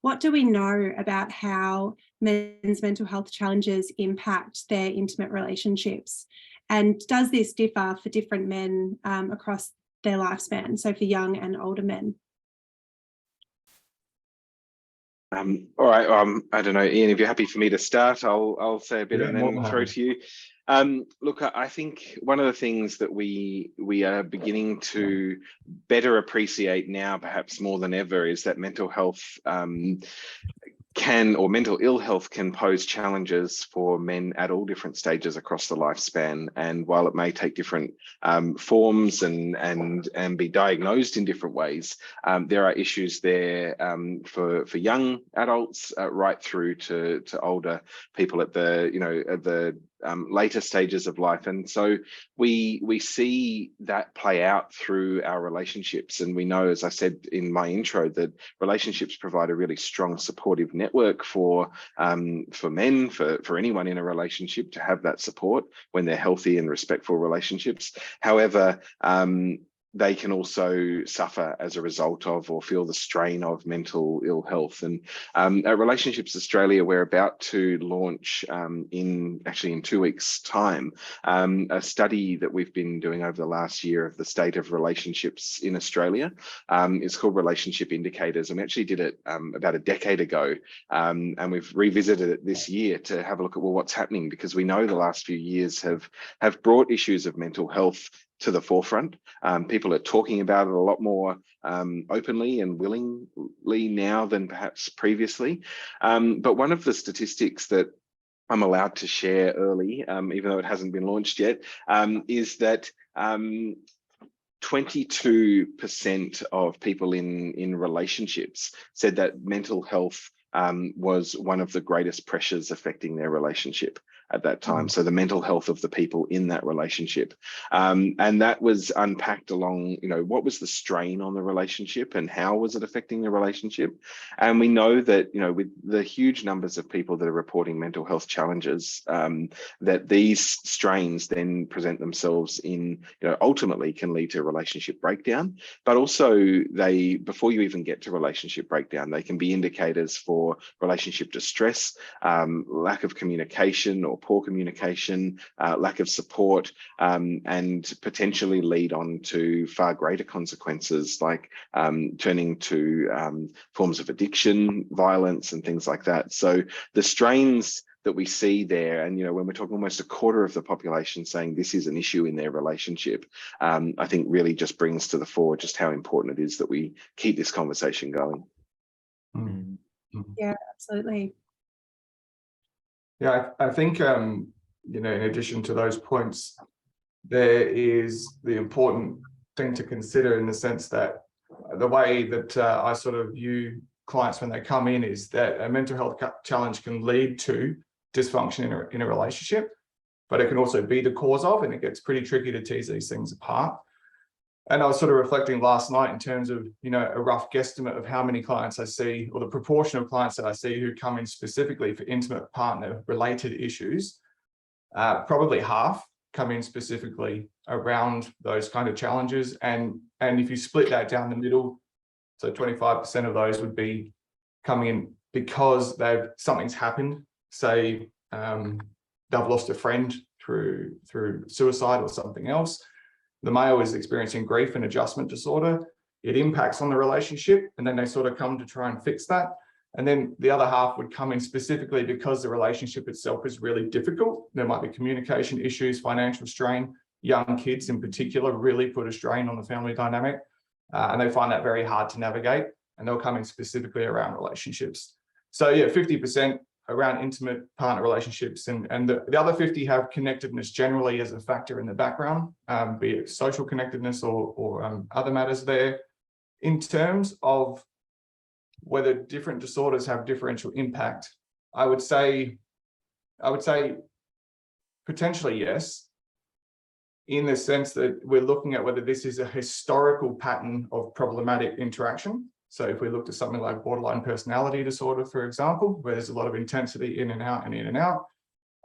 What do we know about how men's mental health challenges impact their intimate relationships? And does this differ for different men across their lifespan, so for young and older men? All right. I don't know, Ian, if you're happy for me to start, I'll say a bit and then throw to you. Look, I think one of the things that we are beginning to better appreciate now, perhaps more than ever, is that mental health mental ill health can pose challenges for men at all different stages across the lifespan. And while it may take different forms and be diagnosed in different ways, there are issues there for young adults right through to older people at the later stages of life. And so we see that play out through our relationships. And we know, as I said in my intro, that relationships provide a really strong supportive network for men, for anyone in a relationship to have that support when they're healthy and respectful relationships. However, they can also suffer as a result of or feel the strain of mental ill health. And at Relationships Australia, we're about to launch in 2 weeks' time a study that we've been doing over the last year of the state of relationships in Australia. It's called Relationship Indicators, and we actually did it about a decade ago, and we've revisited it this year to have a look at what's happening, because we know the last few years have brought issues of mental health to the forefront. People are talking about it a lot more openly and willingly now than perhaps previously. But one of the statistics that I'm allowed to share early, even though it hasn't been launched yet, is that 22% of people in relationships said that mental health was one of the greatest pressures affecting their relationship at that time. So the mental health of the people in that relationship. And that was unpacked along, what was the strain on the relationship and how was it affecting the relationship? And we know that, with the huge numbers of people that are reporting mental health challenges, that these strains then present themselves in, ultimately can lead to relationship breakdown, but also before you even get to relationship breakdown, they can be indicators for relationship distress, lack of communication or poor communication, lack of support, and potentially lead on to far greater consequences like turning to forms of addiction, violence, and things like that. So the strains that we see there, and when we're talking almost a quarter of the population saying this is an issue in their relationship, I think really just brings to the fore just how important it is that we keep this conversation going. Yeah, absolutely. Yeah, I think, in addition to those points, there is the important thing to consider in the sense that the way that I sort of view clients when they come in is that a mental health challenge can lead to dysfunction in a relationship, but it can also be the cause of, and it gets pretty tricky to tease these things apart. And I was sort of reflecting last night in terms of, a rough guesstimate of how many clients I see, or the proportion of clients that I see who come in specifically for intimate partner related issues. Probably half come in specifically around those kind of challenges. And if you split that down the middle, so 25% of those would be coming in because something's happened, say they've lost a friend through suicide or something else. The male is experiencing grief and adjustment disorder. It impacts on the relationship, and then they sort of come to try and fix that. And then the other half would come in specifically because the relationship itself is really difficult. There might be communication issues, financial strain. Young kids in particular really put a strain on the family dynamic, and they find that very hard to navigate, and they'll come in specifically around relationships. So yeah, 50% around intimate partner relationships, and the other 50 have connectedness generally as a factor in the background, be it social connectedness or other matters there. In terms of whether different disorders have differential impact, I would say potentially yes, in the sense that we're looking at whether this is a historical pattern of problematic interaction. So if we looked at something like borderline personality disorder, for example, where there's a lot of intensity in and out and in and out,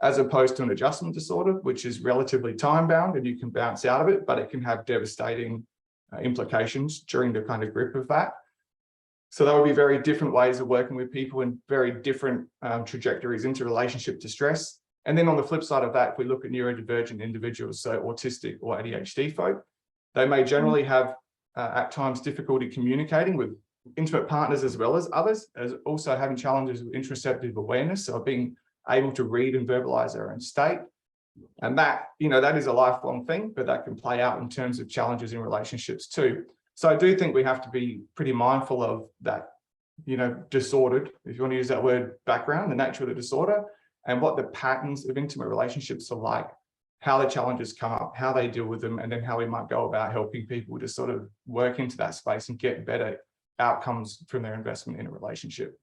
as opposed to an adjustment disorder, which is relatively time-bound and you can bounce out of it, but it can have devastating implications during the kind of grip of that. So there will be very different ways of working with people and very different trajectories into relationship to stress. And then on the flip side of that, if we look at neurodivergent individuals, so autistic or ADHD folk, they may generally have at times difficulty communicating with intimate partners as well as others, as also having challenges with interoceptive awareness, so being able to read and verbalize their own state. And that, that is a lifelong thing, but that can play out in terms of challenges in relationships too. So I do think we have to be pretty mindful of that, disordered, if you want to use that word, background, the nature of the disorder, and what the patterns of intimate relationships are like, how the challenges come up, how they deal with them, and then how we might go about helping people to sort of work into that space and get better outcomes from their investment in a relationship.